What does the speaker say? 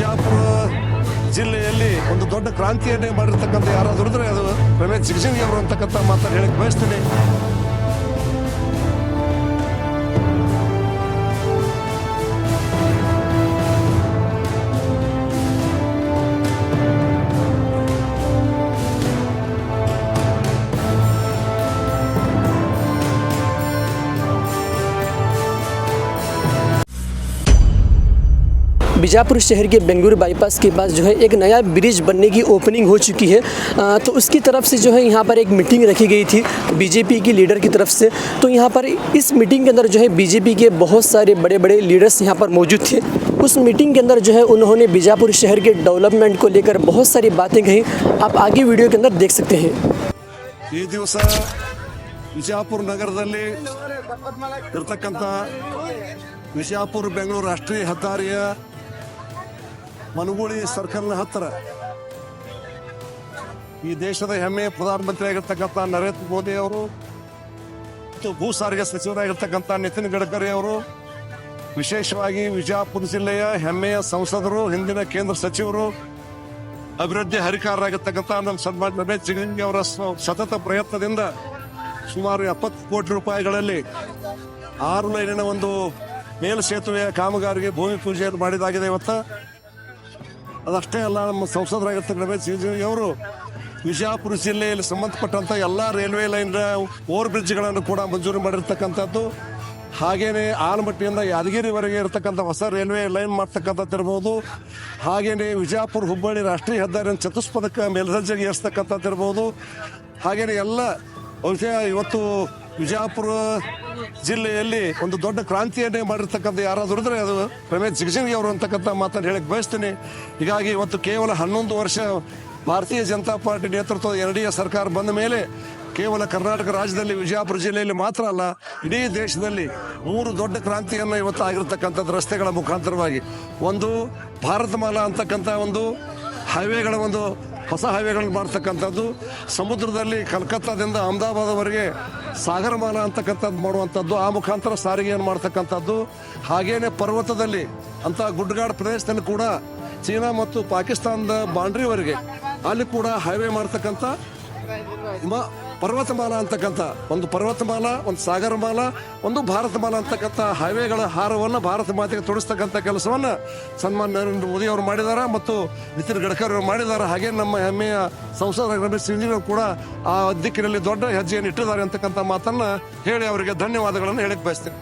ವಿಜಯಪುರ ಜಿಲ್ಲೆಯಲ್ಲಿ ಒಂದು ದೊಡ್ಡ ಕ್ರಾಂತಿಯನ್ನೇ ಮಾಡಿರ್ತಕ್ಕಂಥ ಯಾರಾದರೂ ಇದ್ರೆ ಅದು ರಮೇಶ್ ಜಿಗಜಿಣಗಿ ಅವರು ಅಂತಕ್ಕಂಥ ಮಾತನ್ನು ಹೇಳಕ್ಕೆ ಬಯಸ್ತೇನೆ. बीजापुर शहर के बेंगलुरु बाईपास के पास जो है एक नया ब्रिज बनने की ओपनिंग हो चुकी है। तो उसकी तरफ से जो है यहाँ पर एक मीटिंग रखी गई थी बीजेपी की लीडर की तरफ से। तो यहाँ पर इस मीटिंग के अंदर जो है बीजेपी के बहुत सारे बड़े बड़े लीडर्स यहाँ पर मौजूद थे। उस मीटिंग के अंदर जो है उन्होंने बीजापुर शहर के डेवलपमेंट को लेकर बहुत सारी बातें कही। आप आगे वीडियो के अंदर देख सकते हैं। ಈ ದಿವಸ ವಿಜಯಪುರ ನಗರದಲ್ಲಿ ಇರತಕ್ಕಂಥ ವಿಜಯಪುರ ಬೆಂಗಳೂರು ರಾಷ್ಟ್ರೀಯ ಹೆದ್ದಾರಿಯ ಮನಗೂಳಿ ಸರ್ಕಲ್ನ ಹತ್ತಿರ ಈ ದೇಶದ ಹೆಮ್ಮೆಯ ಪ್ರಧಾನಮಂತ್ರಿ ಆಗಿರ್ತಕ್ಕಂಥ ನರೇಂದ್ರ ಮೋದಿ ಅವರು ಮತ್ತು ಭೂ ಸಾರಿಗೆ ಸಚಿವರಾಗಿರ್ತಕ್ಕಂಥ ನಿತಿನ್ ಗಡ್ಕರಿ ಅವರು, ವಿಶೇಷವಾಗಿ ವಿಜಯಪುರ ಜಿಲ್ಲೆಯ ಹೆಮ್ಮೆಯ ಸಂಸದರು, ಹಿಂದಿನ ಕೇಂದ್ರ ಸಚಿವರು, ಅಭಿವೃದ್ಧಿ ಹರಿಕಾರರಾಗಿರ್ತಕ್ಕಂಥ ನಮ್ಮ ಸನ್ಮಾನ್ಯ ರಮೇಶ್ ಜಿಗಜಿಣಗಿ ಅವರ ಸತತ ಪ್ರಯತ್ನದಿಂದ ಸುಮಾರು 70 ಕೋಟಿ ರೂಪಾಯಿಗಳಲ್ಲಿ 6 ಲೈನಿನ ಒಂದು ಮೇಲು ಸೇತುವೆಯ ಕಾಮಗಾರಿಗೆ ಭೂಮಿ ಪೂಜೆಯನ್ನು ಮಾಡಿದಾಗಿದೆ. ಇವತ್ತು ಅದಷ್ಟೇ ಅಲ್ಲ, ನಮ್ಮ ಸಂಸದರಾಗಿರ್ತಕ್ಕಂಥ ರಮೇಶ್ ಜಿಗಜಿಣಗಿ ಅವರು ವಿಜಯಪುರ ಜಿಲ್ಲೆಯಲ್ಲಿ ಸಂಬಂಧಪಟ್ಟಂಥ ಎಲ್ಲ ರೈಲ್ವೆ ಲೈನ್ ಓವರ್ ಬ್ರಿಡ್ಜ್ಗಳನ್ನು ಕೂಡ ಮಂಜೂರು ಮಾಡಿರ್ತಕ್ಕಂಥದ್ದು. ಹಾಗೇನೆ ಆಲಮಟ್ಟಿಯಿಂದ ಯಾದಗಿರಿವರೆಗೆ ಇರತಕ್ಕಂಥ ಹೊಸ ರೈಲ್ವೆ ಲೈನ್ ಮಾಡ್ತಕ್ಕಂಥದ್ದು ಇರ್ಬೋದು. ಹಾಗೇನೆ ವಿಜಯಪುರ ಹುಬ್ಬಳ್ಳಿ ರಾಷ್ಟ್ರೀಯ ಹೆದ್ದಾರಿಯನ್ನು ಚತುಷ್ಪದಕ ಮೇಲ್ದರ್ಜೆಗೆ ಏರಿಸ್ತಕ್ಕಂಥದ್ದು ಇರ್ಬೋದು. ಹಾಗೇನೆ ಎಲ್ಲ ಬಹುಶಃ ಇವತ್ತು ವಿಜಯಪುರ ಜಿಲ್ಲೆಯಲ್ಲಿ ಒಂದು ದೊಡ್ಡ ಕ್ರಾಂತಿಯನ್ನೇ ಮಾಡಿರ್ತಕ್ಕಂಥ ಯಾರಾದರೂ ಇದ್ರೆ ಅದು ರಮೇಶ್ ಜಿಗಜಿಣಗಿ ಅವರು ಅಂತಕ್ಕಂಥ ಮಾತನ್ನು ಹೇಳಕ್ಕೆ ಬಯಸ್ತೇನೆ. ಹೀಗಾಗಿ ಇವತ್ತು ಕೇವಲ 11 ವರ್ಷ ಭಾರತೀಯ ಜನತಾ ಪಾರ್ಟಿ ನೇತೃತ್ವದ NDA ಸರ್ಕಾರ ಬಂದ ಮೇಲೆ ಕೇವಲ ಕರ್ನಾಟಕ ರಾಜ್ಯದಲ್ಲಿ ವಿಜಯಪುರ ಜಿಲ್ಲೆಯಲ್ಲಿ ಮಾತ್ರ ಅಲ್ಲ, ಇಡೀ ದೇಶದಲ್ಲಿ 3 ದೊಡ್ಡ ಕ್ರಾಂತಿಯನ್ನು ಇವತ್ತು ಆಗಿರ್ತಕ್ಕಂಥದ್ದು ರಸ್ತೆಗಳ ಮುಖಾಂತರವಾಗಿ. ಒಂದು ಭಾರತ ಮಾಲಾ ಅಂತಕ್ಕಂಥ ಒಂದು ಹೈವೇಗಳ ಒಂದು ಹೊಸ ಹೈವೇಗಳನ್ನು ಮಾಡ್ತಕ್ಕಂಥದ್ದು, ಸಮುದ್ರದಲ್ಲಿ ಕಲ್ಕತ್ತಾದಿಂದ ಅಹಮದಾಬಾದ್ವರೆಗೆ ಸಾಗರ ಮಾಲಾ ಅಂತಕ್ಕಂಥದ್ದು ಮಾಡುವಂಥದ್ದು, ಆ ಮುಖಾಂತರ ಸಾರಿಗೆಯನ್ನು ಮಾಡ್ತಕ್ಕಂಥದ್ದು. ಹಾಗೇನೆ ಪರ್ವತದಲ್ಲಿ ಅಂತ ಗುಡ್ಡಗಾಡು ಪ್ರದೇಶದಲ್ಲಿ ಕೂಡ ಚೀನಾ ಮತ್ತು ಪಾಕಿಸ್ತಾನದ ಬಾಂಡ್ರಿವರೆಗೆ ಅಲ್ಲಿ ಕೂಡ ಹೈವೇ ಮಾಡ್ತಕ್ಕಂಥ ಪರ್ವತಮಾಲಾ ಅಂತಕ್ಕಂಥ ಒಂದು ಪರ್ವತಮಾಲಾ, ಒಂದು ಸಾಗರ ಮಾಲಾ, ಒಂದು ಭಾರತ ಮಾಲಾ ಅಂತಕ್ಕಂಥ ಹೈವೇಗಳ ಹಾರವನ್ನು ಭಾರತ ಮಾತೆಗೆ ತೊಡಸ್ತಕ್ಕಂಥ ಕೆಲಸವನ್ನು ಸನ್ಮಾನ್ಯ ನರೇಂದ್ರ ಮೋದಿ ಅವರು ಮಾಡಿದ್ದಾರೆ ಮತ್ತು ನಿತಿನ್ ಗಡ್ಕರಿ ಅವರು ಮಾಡಿದ್ದಾರೆ. ಹಾಗೆ ನಮ್ಮ ಹೆಮ್ಮೆಯ ಸಂಸದ ರಮೇಶ್ ಜಿಗಜಿಣಗಿ ಕೂಡ ಆ ದಿಕ್ಕಿನಲ್ಲಿ ದೊಡ್ಡ ಹೆಜ್ಜೆಯನ್ನು ಇಟ್ಟಿದ್ದಾರೆ ಅಂತಕ್ಕಂಥ ಮಾತನ್ನು ಹೇಳಿ ಅವರಿಗೆ ಧನ್ಯವಾದಗಳನ್ನು ಹೇಳಕ್ಕೆ ಬಯಸ್ತೇನೆ.